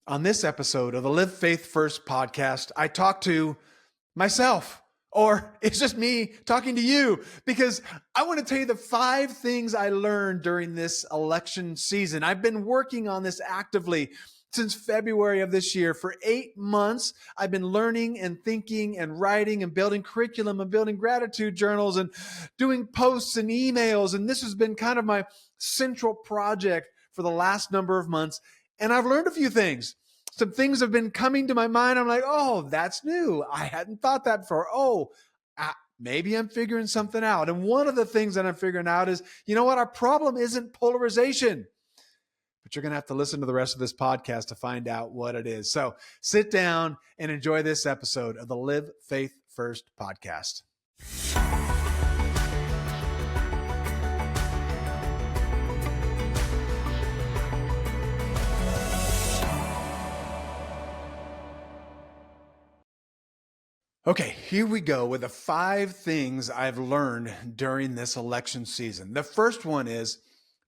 On this episode of the Live Faith First podcast, I talk to myself, or it's just me talking to you, because I want to tell you the 5 things I learned during this election season. I've been working on this actively since February of this year. For 8 months, I've been learning and thinking and writing and building curriculum and building gratitude journals and doing posts and emails. And this has been kind of my central project for the last number of months. And I've learned a few things. Some things have been coming to my mind. I'm like, oh, that's new. I hadn't thought that before. Maybe I'm figuring something out. And one of the things that I'm figuring out is, you know what? Our problem isn't polarization. But you're going to have to listen to the rest of this podcast to find out what it is. So sit down and enjoy this episode of the Live Faith First podcast. Okay, here we go with the 5 things I've learned during this election season. The first one is,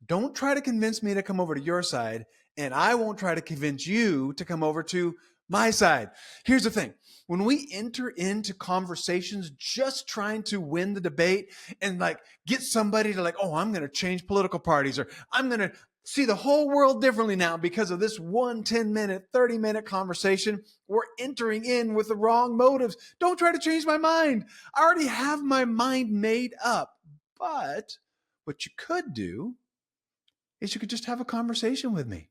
don't try to convince me to come over to your side, and I won't try to convince you to come over to my side. Here's the thing. When we enter into conversations just trying to win the debate and get somebody to I'm going to change political parties, or I'm going to see the whole world differently now because of this 10-minute, 30-minute conversation, we're entering in with the wrong motives. Don't try to change my mind. I already have my mind made up. But what you could do is you could just have a conversation with me.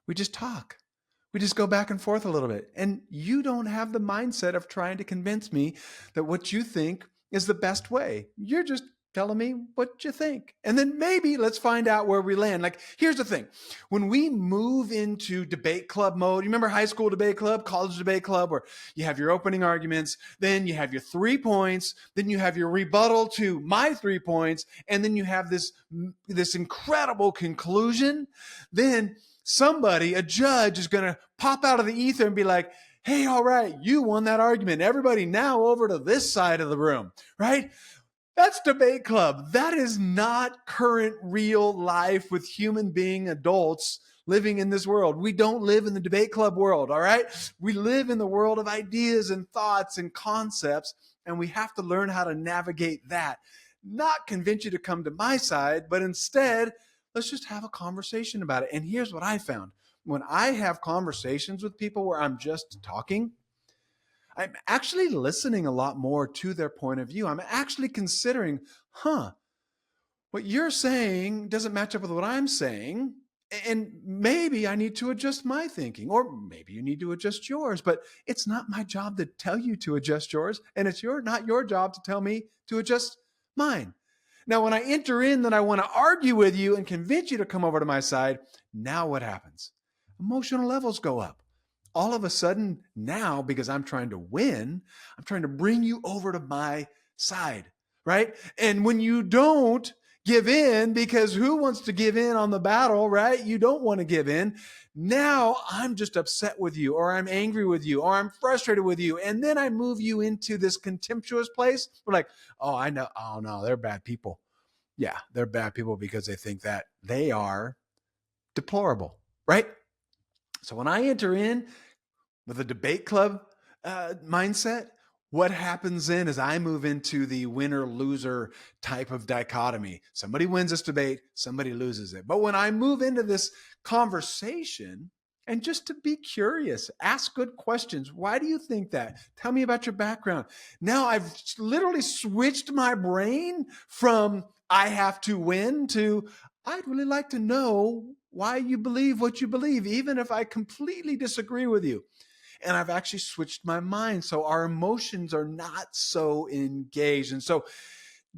We just talk. We just go back and forth a little bit. And you don't have the mindset of trying to convince me that what you think is the best way. You're just telling me what you think. And then maybe let's find out where we land. Here's the thing. When we move into debate club mode, you remember high school debate club, college debate club, where you have your opening arguments, then you have your 3 points, then you have your rebuttal to my 3 points, and then you have this incredible conclusion. Then somebody, a judge, is going to pop out of the ether and be like, hey, all right, you won that argument. Everybody now over to this side of the room, right? That's debate club. That is not current real life with human being adults living in this world. We don't live in the debate club world, all right? We live in the world of ideas and thoughts and concepts, and we have to learn how to navigate that. Not convince you to come to my side, but instead, let's just have a conversation about it. And here's what I found. When I have conversations with people where I'm just talking, I'm actually listening a lot more to their point of view. I'm actually considering, what you're saying doesn't match up with what I'm saying. And maybe I need to adjust my thinking, or maybe you need to adjust yours, but it's not my job to tell you to adjust yours. And it's not your job to tell me to adjust mine. Now, when I enter in that I want to argue with you and convince you to come over to my side, now what happens? Emotional levels go up. All of a sudden now, because I'm trying to win, I'm trying to bring you over to my side, right? And when you don't give in, because who wants to give in on the battle, right? You don't want to give in. Now I'm just upset with you, or I'm angry with you, or I'm frustrated with you. And then I move you into this contemptuous place. We're like, oh, I know. Oh, no, they're bad people. Yeah, they're bad people because they think that they are deplorable, right? So when I enter in with a debate club mindset, what happens then is I move into the winner-loser type of dichotomy. Somebody wins this debate, somebody loses it. But when I move into this conversation, and just to be curious, ask good questions. Why do you think that? Tell me about your background. Now I've literally switched my brain from I have to win to I'd really like to know why you believe what you believe, even if I completely disagree with you. And I've actually switched my mind. So our emotions are not so engaged. And so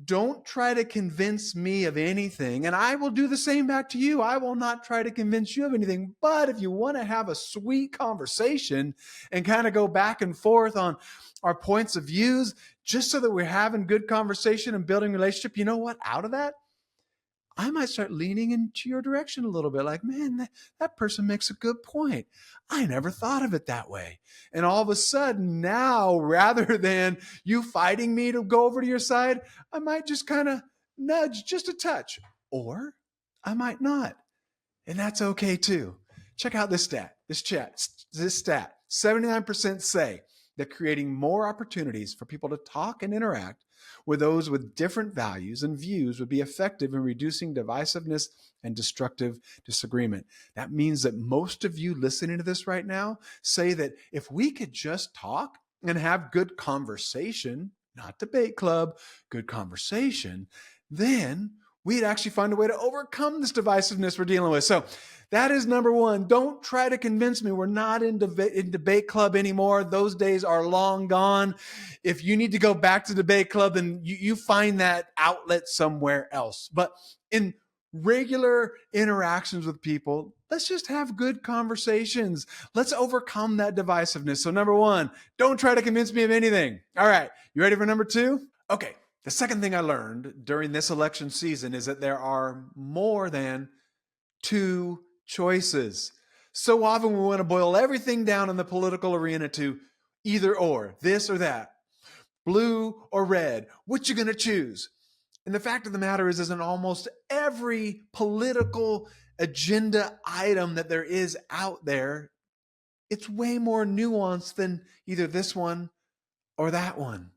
don't try to convince me of anything. And I will do the same back to you. I will not try to convince you of anything. But if you want to have a sweet conversation and kind of go back and forth on our points of views, just so that we're having good conversation and building relationship, you know what? Out of that, I might start leaning into your direction a little bit. Like, man, that person makes a good point. I never thought of it that way. And all of a sudden now, rather than you fighting me to go over to your side, I might just kind of nudge just a touch, or I might not. And that's okay too. Check out this stat. 79% say that creating more opportunities for people to talk and interact with those with different values and views would be effective in reducing divisiveness and destructive disagreement. That means that most of you listening to this right now say that if we could just talk and have good conversation, not debate club, good conversation, then we'd actually find a way to overcome this divisiveness we're dealing with. So that is number one. Don't try to convince me we're not in debate club anymore. Those days are long gone. If you need to go back to debate club, then you find that outlet somewhere else. But in regular interactions with people, let's just have good conversations. Let's overcome that divisiveness. So number one, don't try to convince me of anything. All right, you ready for number two? Okay, the second thing I learned during this election season is that there are more than two choices. So often we want to boil everything down in the political arena to either or, this or that, blue or red. What you going to choose? And the fact of the matter is in almost every political agenda item that there is out there, it's way more nuanced than either this one or that one.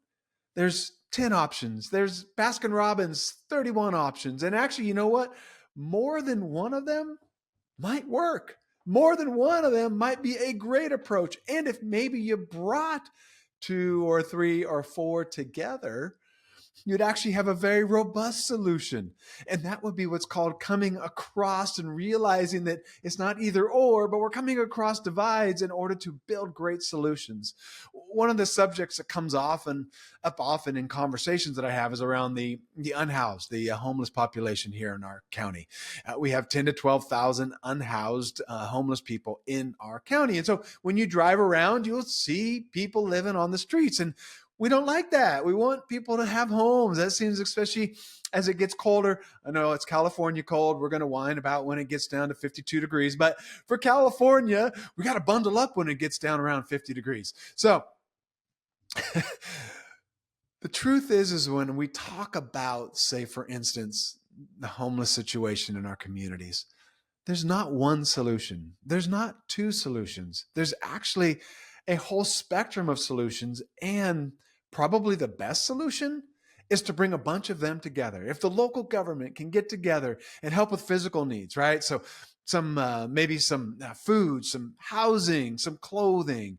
There's 10 options. There's Baskin Robbins, 31 options. And actually, you know what? More than one of them might work. More than one of them might be a great approach. And if maybe you brought two or three or four together, you'd actually have a very robust solution. And that would be what's called coming across and realizing that it's not either or, but we're coming across divides in order to build great solutions. One of the subjects that comes up often in conversations that I have is around the unhoused, the homeless population here in our county. We have 10 to 12,000 unhoused homeless people in our county. And so when you drive around, you'll see people living on the streets. And we don't like that. We want people to have homes. That seems, especially as it gets colder. I know it's California cold. We're going to whine about when it gets down to 52 degrees. But for California, we got to bundle up when it gets down around 50 degrees. So the truth is when we talk about, say, for instance, the homeless situation in our communities, there's not one solution. There's not two solutions. There's actually a whole spectrum of solutions, and probably the best solution is to bring a bunch of them together. If the local government can get together and help with physical needs, right? So maybe some food, some housing, some clothing,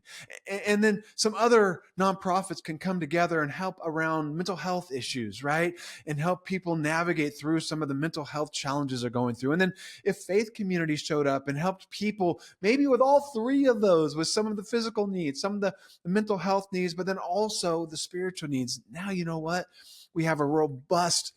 and then some other nonprofits can come together and help around mental health issues, right? And help people navigate through some of the mental health challenges they're going through. And then if faith communities showed up and helped people, maybe with all three of those, with some of the physical needs, some of the mental health needs, but then also the spiritual needs. Now, you know what? We have a robust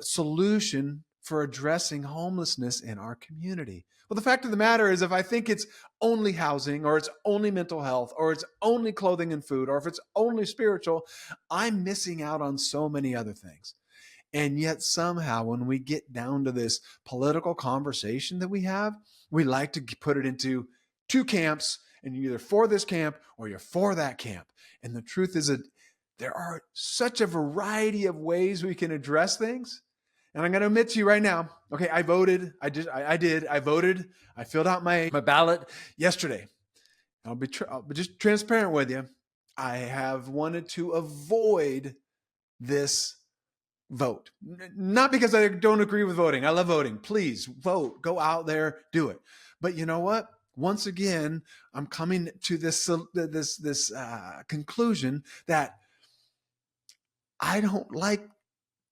solution for addressing homelessness in our community. Well, the fact of the matter is, if I think it's only housing, or it's only mental health, or it's only clothing and food, or if it's only spiritual, I'm missing out on so many other things. And yet somehow when we get down to this political conversation that we have, we like to put it into two camps, and you're either for this camp or you're for that camp. And the truth is that there are such a variety of ways we can address things. And I'm going to admit to you right now, okay, I voted. I voted. I filled out my ballot yesterday. I'll be just transparent with you. I have wanted to avoid this vote. Not because I don't agree with voting. I love voting. Please vote. Go out there, do it. But you know what? Once again, I'm coming to this conclusion that I don't like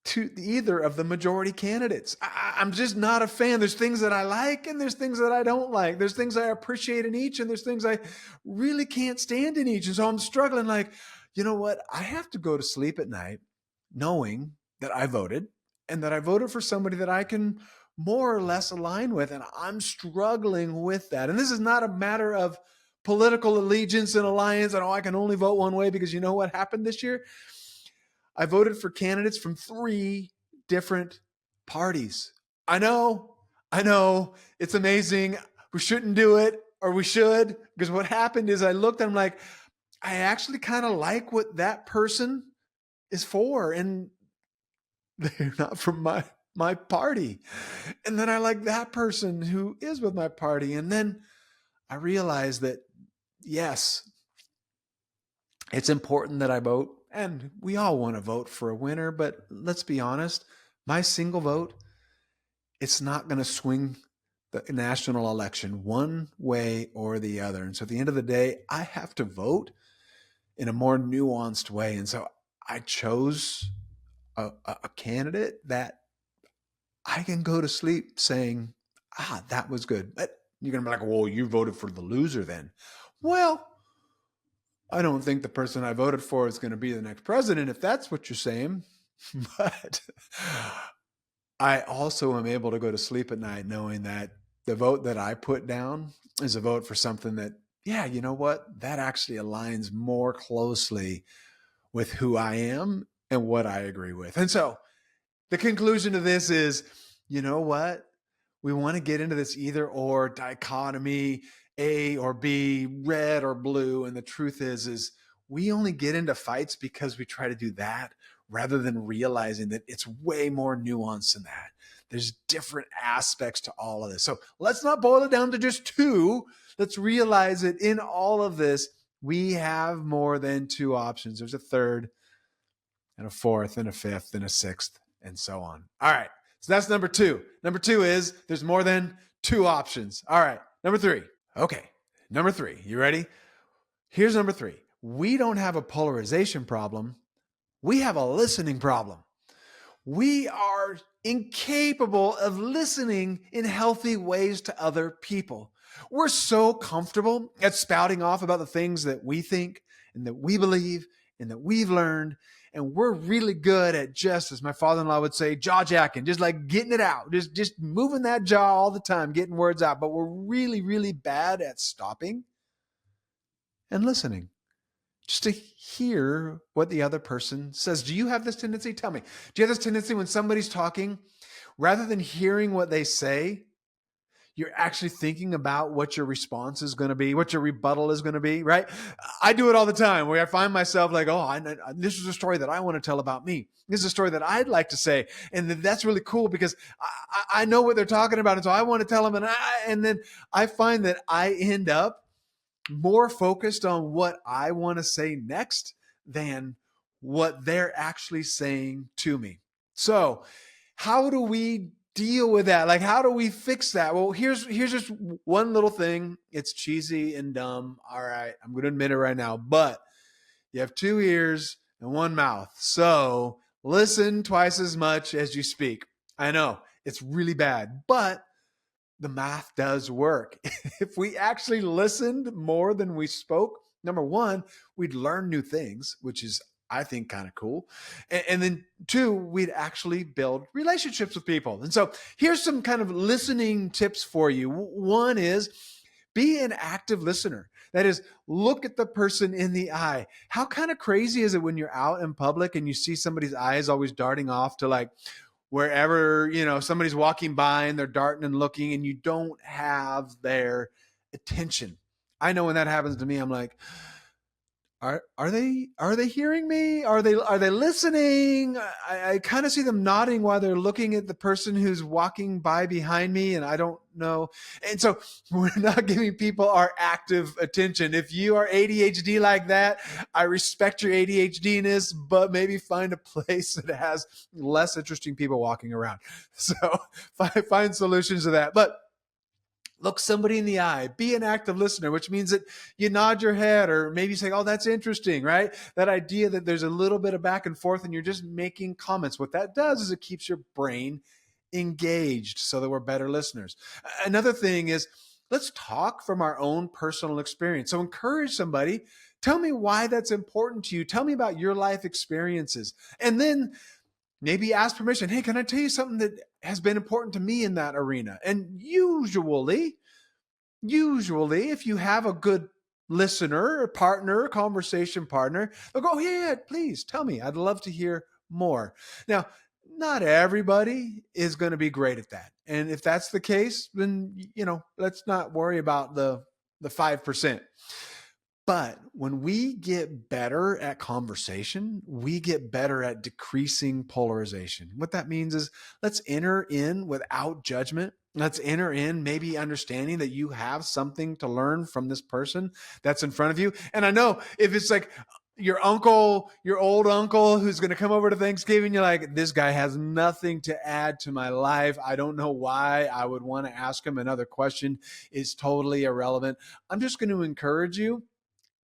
to either of the majority candidates. I'm just not a fan. There's things that I like and there's things that I don't like. There's things I appreciate in each and there's things I really can't stand in each. And so I'm struggling like, you know what? I have to go to sleep at night knowing that I voted and that I voted for somebody that I can more or less align with. And I'm struggling with that. And this is not a matter of political allegiance and alliance. And I can only vote one way because you know what happened this year? I voted for candidates from 3 different parties. I know, it's amazing. We shouldn't do it, or we should, because what happened is I looked and I'm like, I actually kind of like what that person is for, and they're not from my party. And then I like that person who is with my party. And then I realize that, yes, it's important that I vote. And we all want to vote for a winner. But let's be honest, my single vote, it's not going to swing the national election one way or the other. And so at the end of the day, I have to vote in a more nuanced way. And so I chose a candidate that I can go to sleep saying, that was good. But you're going to be like, well, you voted for the loser then. Well, I don't think the person I voted for is going to be the next president, if that's what you're saying. But I also am able to go to sleep at night knowing that the vote that I put down is a vote for something that, yeah, you know what? That actually aligns more closely with who I am and what I agree with. And so the conclusion to this is, you know what? We want to get into this either or dichotomy, A or B, red or blue. And the truth is we only get into fights because we try to do that rather than realizing that it's way more nuanced than that. There's different aspects to all of this. So let's not boil it down to just two. Let's realize that in all of this, we have more than two options. There's a third and a fourth and a fifth and a sixth and so on. All right. So that's number two. Number two is there's more than two options. All right. Number three. Okay. Number three. You ready? Here's number three. We don't have a polarization problem. We have a listening problem. We are incapable of listening in healthy ways to other people. We're so comfortable at spouting off about the things that we think and that we believe and that we've learned. And we're really good at just, as my father-in-law would say, jaw jacking, just like getting it out, just moving that jaw all the time, getting words out. But we're really, really bad at stopping and listening, just to hear what the other person says. Do you have this tendency? Tell me. Do you have this tendency when somebody's talking, rather than hearing what they say, you're actually thinking about what your response is going to be, what your rebuttal is going to be, right? I do it all the time where I find myself like, this is a story that I want to tell about me. This is a story that I'd like to say. And that's really cool because I know what they're talking about. And so I want to tell them. And then I find that I end up more focused on what I want to say next than what they're actually saying to me. So how do we deal with that? Like, how do we fix that? Well, here's just one little thing. It's cheesy and dumb. All right. I'm going to admit it right now, but you have two ears and one mouth. So listen twice as much as you speak. I know it's really bad, but the math does work. If we actually listened more than we spoke, number one, we'd learn new things, which is, I think, kind of cool. And then two, we'd actually build relationships with people. And so here's some kind of listening tips for you. One is be an active listener. That is, look at the person in the eye. How kind of crazy is it when you're out in public and you see somebody's eyes always darting off to like wherever, somebody's walking by and they're darting and looking and you don't have their attention. I know when that happens to me, I'm like, are they hearing me? Are they listening? I kind of see them nodding while they're looking at the person who's walking by behind me, and I don't know. And so we're not giving people our active attention. If you are ADHD like that, I respect your ADHD-ness, but maybe find a place that has less interesting people walking around. So find solutions to that. But look somebody in the eye, be an active listener, which means that you nod your head or maybe say, oh, that's interesting, right? That idea that there's a little bit of back and forth and you're just making comments. What that does is it keeps your brain engaged so that we're better listeners. Another thing is let's talk from our own personal experience. So encourage somebody. Tell me why that's important to you. Tell me about your life experiences. And then maybe ask permission. Hey, can I tell you something that has been important to me in that arena? And usually, if you have a good listener, or partner, conversation partner, they'll go, yeah, please tell me. I'd love to hear more. Now, not everybody is going to be great at that. And if that's the case, then, let's not worry about the 5%. But when we get better at conversation, we get better at decreasing polarization. What that means is let's enter in without judgment. Let's enter in maybe understanding that you have something to learn from this person that's in front of you. And I know if it's like your uncle, your old uncle who's going to come over to Thanksgiving, you're like, this guy has nothing to add to my life. I don't know why I would want to ask him another question. It's totally irrelevant. I'm just going to encourage you,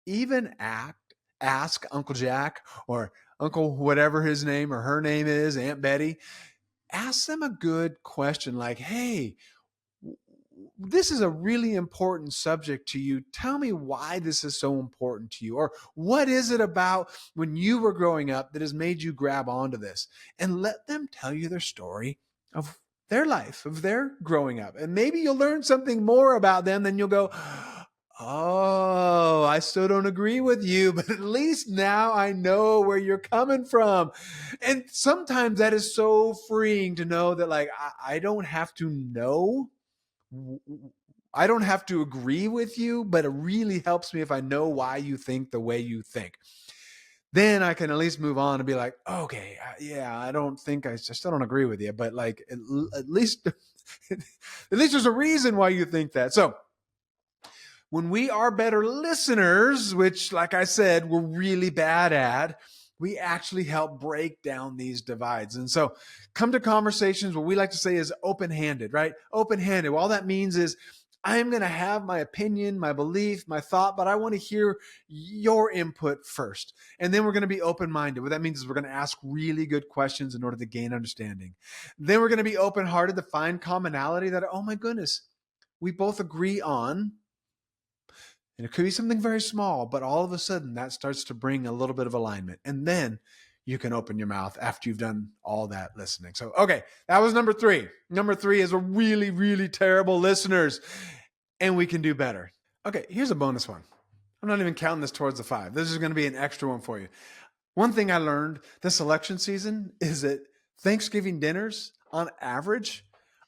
even ask Uncle Jack or Uncle whatever his name or her name is, Aunt Betty. Ask them a good question like, hey, this is a really important subject to you. Tell me why this is so important to you. Or what is it about when you were growing up that has made you grab onto this? And let them tell you their story of their life, of their growing up. And maybe you'll learn something more about them than you'll go, oh, I still don't agree with you, but at least now I know where you're coming from. And sometimes that is so freeing to know that, like, I don't have to know. I don't have to agree with you, but it really helps me if I know why you think the way you think. Then I can at least move on and be like, okay, yeah, I don't think I still don't agree with you, but like at least at least there's a reason why you think that. So when we are better listeners, which, like I said, we're really bad at, we actually help break down these divides. And so come to conversations, what we like to say is open-handed, right? Open-handed. Well, all that means is I'm going to have my opinion, my belief, my thought, but I want to hear your input first. And then we're going to be open-minded. What that means is we're going to ask really good questions in order to gain understanding. Then we're going to be open-hearted to find commonality that, oh my goodness, we both agree on. And it could be something very small, but all of a sudden that starts to bring a little bit of alignment. And then you can open your mouth after you've done all that listening. So, okay, that was number 3. Number 3 is we're really, really terrible listeners and we can do better. Okay, here's a bonus one. I'm not even counting this towards the 5. This is going to be an extra one for you. One thing I learned this election season is that Thanksgiving dinners, on average,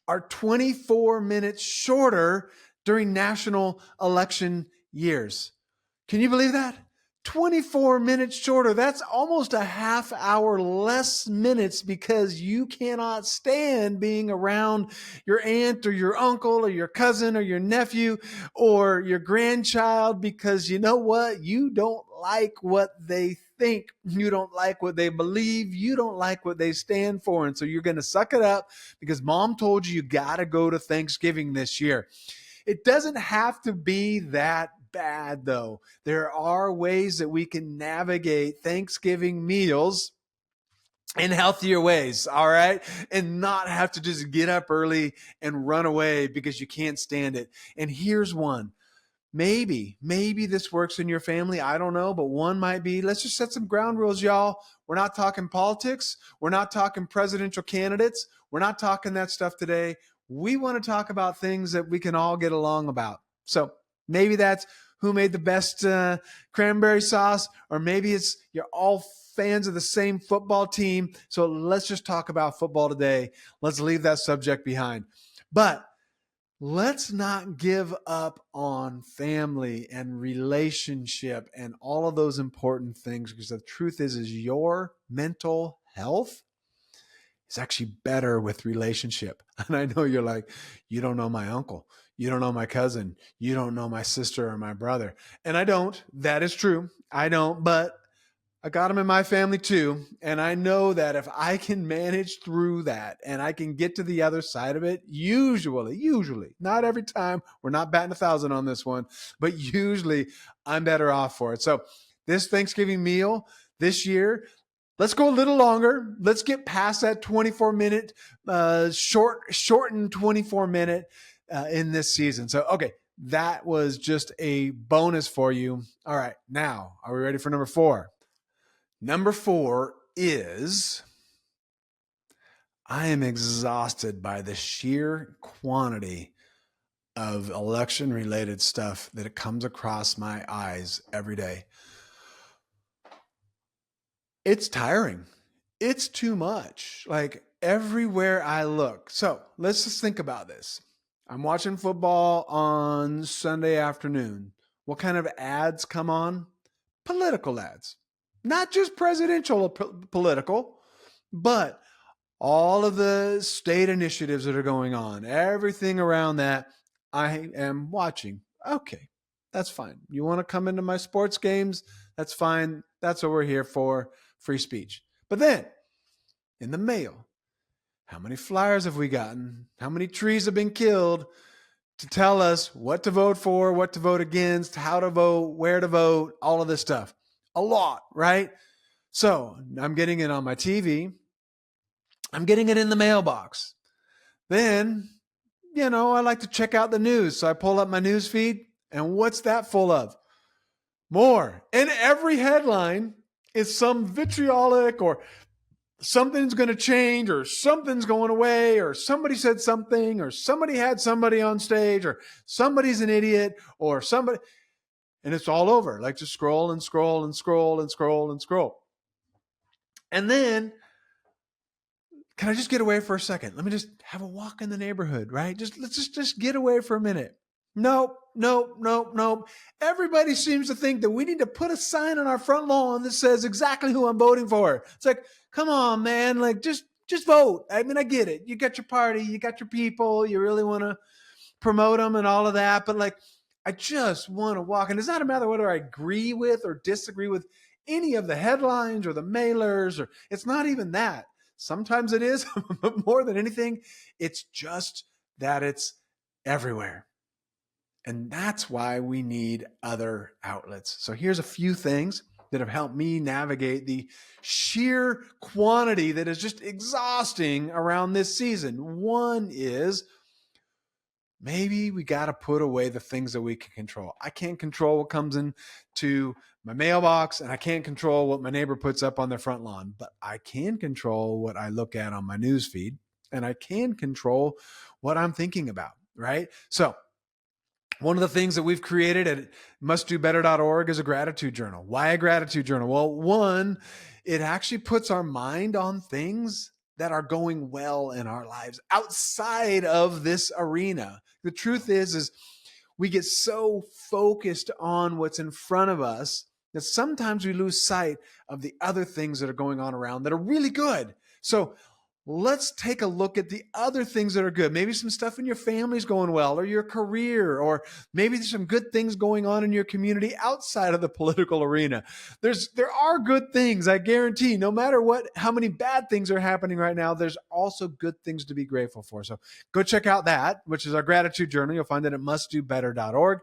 are 24 minutes shorter during national election years. Can you believe that? 24 minutes shorter. That's almost a half hour less minutes because you cannot stand being around your aunt or your uncle or your cousin or your nephew or your grandchild because you know what? You don't like what they think. You don't like what they believe. You don't like what they stand for. And so you're going to suck it up because mom told you got to go to Thanksgiving this year. It doesn't have to be that bad, though. There are ways that we can navigate Thanksgiving meals in healthier ways, all right? And not have to just get up early and run away because you can't stand it. And here's one. Maybe this works in your family. I don't know, but one might be, let's just set some ground rules, y'all. We're not talking politics. We're not talking presidential candidates. We're not talking that stuff today. We want to talk about things that we can all get along about. So maybe that's who made the best cranberry sauce, or maybe it's you're all fans of the same football team. So let's just talk about football today. Let's leave that subject behind. But let's not give up on family and relationship and all of those important things, because the truth is your mental health is actually better with relationship. And I know you're like, you don't know my uncle. You don't know my cousin. You don't know my sister or my brother. And I don't. That is true. I don't. But I got them in my family too. And I know that if I can manage through that and I can get to the other side of it, usually, not every time, we're not batting 1,000 on this one, but usually I'm better off for it. So this Thanksgiving meal this year, let's go a little longer. Let's get past that 24-minute, shortened 24-minute in this season. So, okay, that was just a bonus for you. All right, now, are we ready for number 4? Number 4 is I am exhausted by the sheer quantity of election-related stuff that comes across my eyes every day. It's tiring. It's too much. Like everywhere I look. So let's just think about this. I'm watching football on Sunday afternoon. what kind of ads come on? Political ads. Not just presidential political, but all of the state initiatives that are going on, everything around that, I am watching. Okay, that's fine. You want to come into my sports games? That's fine. That's what we're here for, free speech. But then, in the mail, how many flyers have we gotten? How many trees have been killed to tell us what to vote for, what to vote against, how to vote, where to vote, all of this stuff? A lot, right? So I'm getting it on my TV. I'm getting it in the mailbox. Then, I like to check out the news. So I pull up my news feed, and what's that full of? More. And every headline is some vitriolic or something's going to change or something's going away or somebody said something or somebody had somebody on stage or somebody's an idiot or somebody. And it's all over. Like just scroll and scroll and scroll and scroll and scroll. And then, can I just get away for a second? Let me just have a walk in the neighborhood, right? Let's just get away for a minute. Nope. Everybody seems to think that we need to put a sign on our front lawn that says exactly who I'm voting for. It's like, come on, man, like just vote. I mean, I get it. You got your party, you got your people, you really want to promote them and all of that, but like, I just want to walk. And it's not a matter whether I agree with or disagree with any of the headlines or the mailers, or it's not even that. Sometimes it is, but more than anything, it's just that it's everywhere. And that's why we need other outlets. So here's a few things that have helped me navigate the sheer quantity that is just exhausting around this season. One is maybe we got to put away the things that we can control. I can't control what comes into my mailbox, and I can't control what my neighbor puts up on their front lawn, but I can control what I look at on my news feed, and I can control what I'm thinking about, right? So one of the things that we've created at mustdobetter.org is a gratitude journal. Why a gratitude journal? Well, one, it actually puts our mind on things that are going well in our lives outside of this arena. The truth is we get so focused on what's in front of us that sometimes we lose sight of the other things that are going on around that are really good. So let's take a look at the other things that are good. Maybe some stuff in your family's going well, or your career, or maybe there's some good things going on in your community outside of the political arena. There are good things, I guarantee. No matter how many bad things are happening right now, there's also good things to be grateful for. So go check out that, which is our gratitude journal. You'll find it at mustdobetter.org.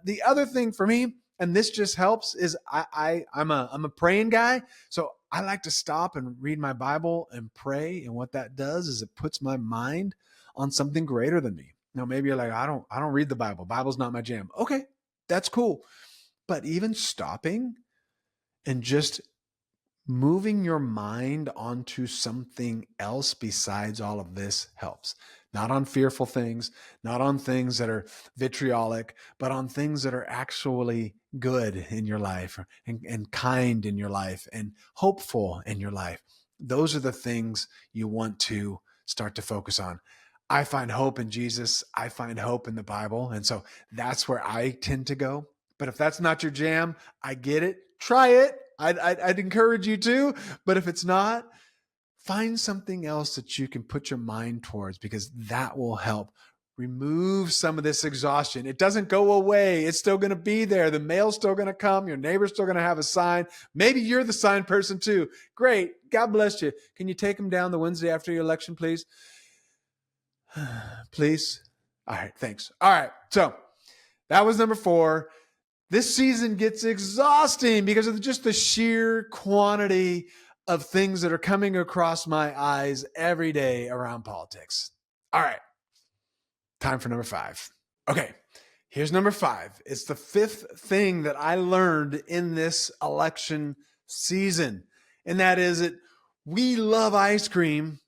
The other thing for me, and this just helps, is I'm a praying guy. So I like to stop and read my Bible and pray. And what that does is it puts my mind on something greater than me. Now, maybe you're like, I don't read the Bible. Bible's not my jam. Okay, that's cool. But even stopping and just moving your mind onto something else besides all of this helps. Not on fearful things, not on things that are vitriolic, but on things that are actually good in your life and kind in your life and hopeful in your life. Those are the things you want to start to focus on. I find hope in Jesus. I find hope in the Bible. And so that's where I tend to go. But if that's not your jam, I get it. Try it. I'd encourage you to. But if it's not, find something else that you can put your mind towards, because that will help remove some of this exhaustion. It doesn't go away. It's still going to be there. The mail's still going to come. Your neighbor's still going to have a sign. Maybe you're the sign person too. Great. God bless you. Can you take them down the Wednesday after your election, please? Please? All right. Thanks. All right. So that was number 4. This season gets exhausting because of just the sheer quantity of things that are coming across my eyes every day around politics. All right. Time for number 5. Okay. Here's number 5. It's the 5th thing that I learned in this election season. And that is that we love ice cream,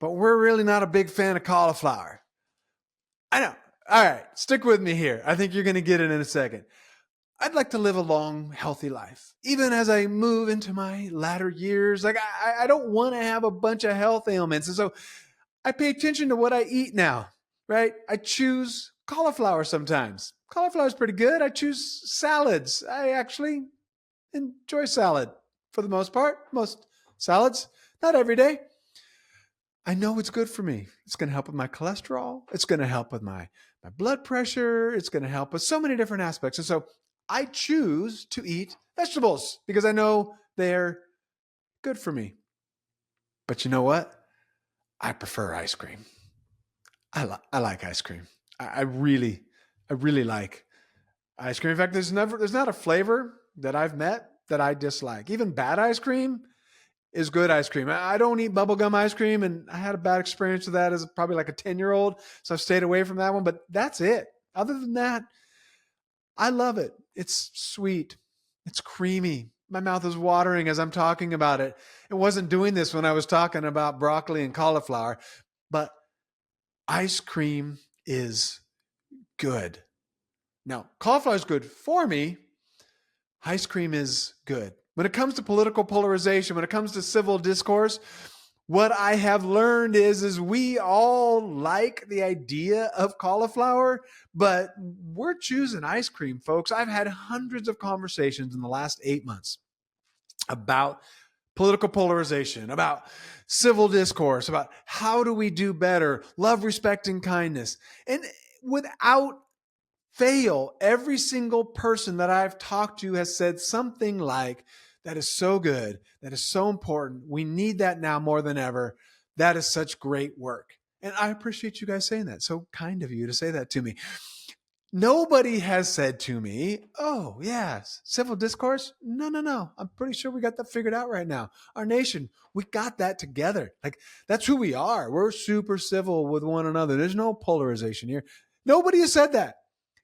but we're really not a big fan of cauliflower. I know. All right. Stick with me here. I think you're going to get it in a second. I'd like to live a long, healthy life. Even as I move into my latter years, like I don't want to have a bunch of health ailments. And so I pay attention to what I eat now, right? I choose cauliflower sometimes. Cauliflower is pretty good. I choose salads. I actually enjoy salad for the most part. Most salads, not every day. I know it's good for me. It's going to help with my cholesterol. It's going to help with my blood pressure. It's going to help with so many different aspects. And so I choose to eat vegetables because I know they're good for me. But you know what? I prefer ice cream. I like ice cream. I really like ice cream. In fact, there's not a flavor that I've met that I dislike. Even bad ice cream is good ice cream. I don't eat bubblegum ice cream, and I had a bad experience with that as probably like a 10-year-old. So I've stayed away from that one, but that's it. Other than that, I love it. It's sweet. It's creamy. My mouth is watering as I'm talking about it. It wasn't doing this when I was talking about broccoli and cauliflower, but ice cream is good. Now, cauliflower is good for me. Ice cream is good. When it comes to political polarization, when it comes to civil discourse, what I have learned is we all like the idea of cauliflower, but we're choosing ice cream, folks. I've had hundreds of conversations in the last 8 months about political polarization, about civil discourse, about how do we do better, love, respect, and kindness. And without fail, every single person that I've talked to has said something like, that is so good. That is so important. We need that now more than ever. That is such great work. And I appreciate you guys saying that. So kind of you to say that to me. Nobody has said to me, oh, yes, civil discourse? No. I'm pretty sure we got that figured out right now. Our nation, we got that together. Like, that's who we are. We're super civil with one another. There's no polarization here. Nobody has said that.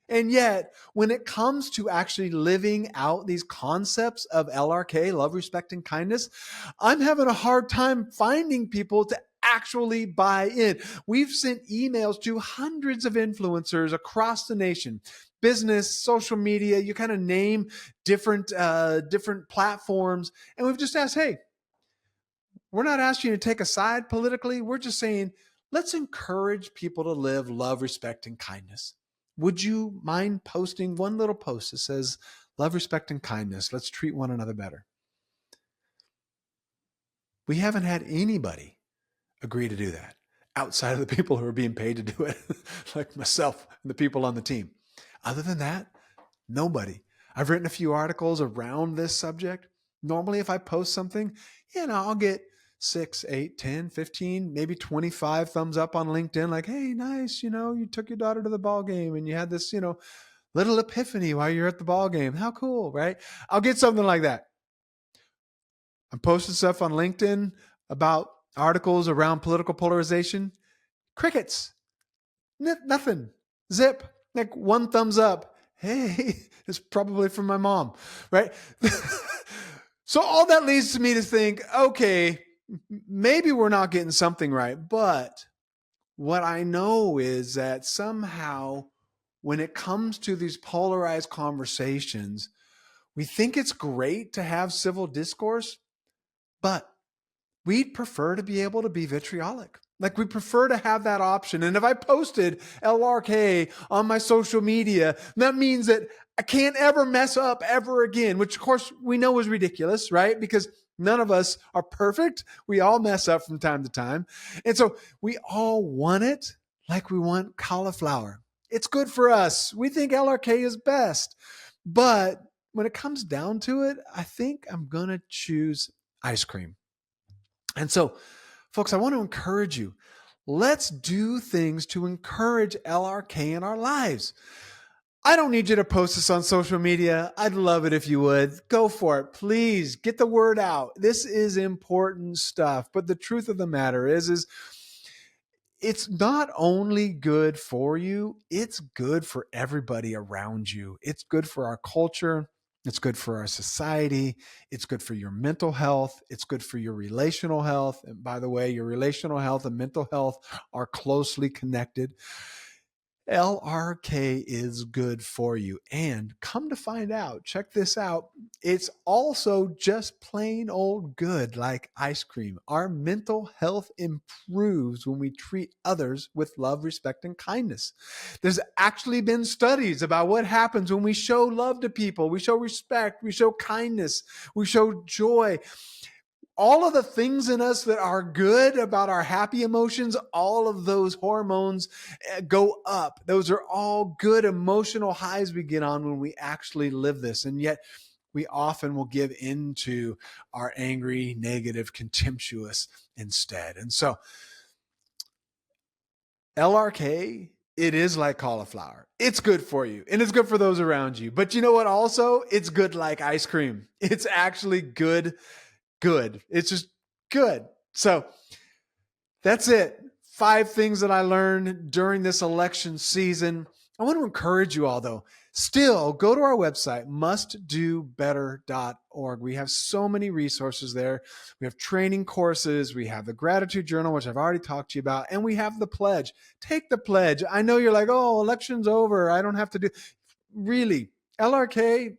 And yet, when it comes to actually living out these concepts of LRK, love, respect, and kindness, I'm having a hard time finding people to actually buy in. We've sent emails to hundreds of influencers across the nation, business, social media, you kind of name different platforms. And we've just asked, hey, we're not asking you to take a side politically. We're just saying, let's encourage people to live love, respect, and kindness. Would you mind posting one little post that says, love, respect, and kindness? Let's treat one another better. We haven't had anybody agree to do that outside of the people who are being paid to do it, like myself and the people on the team. Other than that, nobody. I've written a few articles around this subject. Normally, if I post something, I'll get 6, 8, 10, 15, maybe 25 thumbs up on LinkedIn. Like, hey, nice. You took your daughter to the ball game and you had this, little epiphany while you're at the ball game. How cool, right? I'll get something like that. I'm posting stuff on LinkedIn about articles around political polarization. Crickets. Nothing. Zip. Like one thumbs up. Hey, it's probably from my mom, right? So all that leads to me to think, okay, maybe we're not getting something right. But what I know is that somehow when it comes to these polarized conversations, we think it's great to have civil discourse, but we'd prefer to be able to be vitriolic. Like, we prefer to have that option. And if I posted LRK on my social media, that means that I can't ever mess up ever again, which of course we know is ridiculous, right? Because none of us are perfect. We all mess up from time to time. And so we all want it like we want cauliflower. It's good for us. We think LRK is best. But when it comes down to it, I think I'm going to choose ice cream. And so, folks, I want to encourage you. Let's do things to encourage LRK in our lives. I don't need you to post this on social media. I'd love it if you would. Go for it. Please get the word out. This is important stuff. But the truth of the matter is it's not only good for you, it's good for everybody around you. It's good for our culture. It's good for our society. It's good for your mental health. It's good for your relational health. And by the way, your relational health and mental health are closely connected. LRK is good for you. And come to find out, check this out, it's also just plain old good like ice cream. Our mental health improves when we treat others with love, respect, and kindness. There's actually been studies about what happens when we show love to people. We show respect, we show kindness, we show joy. All of the things in us that are good about our happy emotions, all of those hormones go up. Those are all good emotional highs we get on when we actually live this. And yet we often will give into our angry, negative, contemptuous instead. And so LRK, it is like cauliflower. It's good for you and it's good for those around you. But you know what? Also, it's good like ice cream. It's actually good. It's just good. So that's it. 5 things that I learned during this election season. I want to encourage you all, though. Still, go to our website, mustdobetter.org. We have so many resources there. We have training courses. We have the gratitude journal, which I've already talked to you about. And we have the pledge. Take the pledge. I know you're like, oh, election's over. I don't have to do. Really, LRK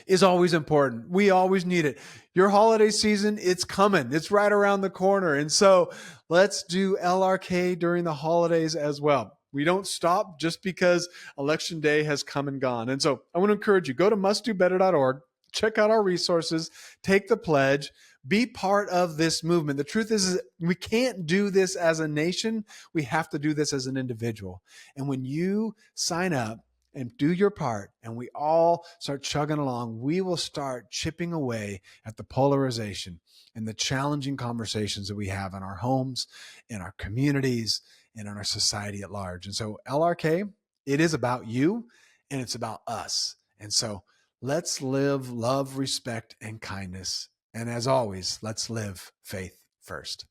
is always important. We always need it. Your holiday season, it's coming. It's right around the corner. And so let's do LRK during the holidays as well. We don't stop just because election day has come and gone. And so I want to encourage you, go to mustdobetter.org, check out our resources, take the pledge, be part of this movement. The truth is we can't do this as a nation. We have to do this as an individual. And when you sign up, and do your part, and we all start chugging along, we will start chipping away at the polarization and the challenging conversations that we have in our homes, in our communities, and in our society at large. And so LRK, it is about you and it's about us. And so let's live love, respect, and kindness. And as always, let's live faith first.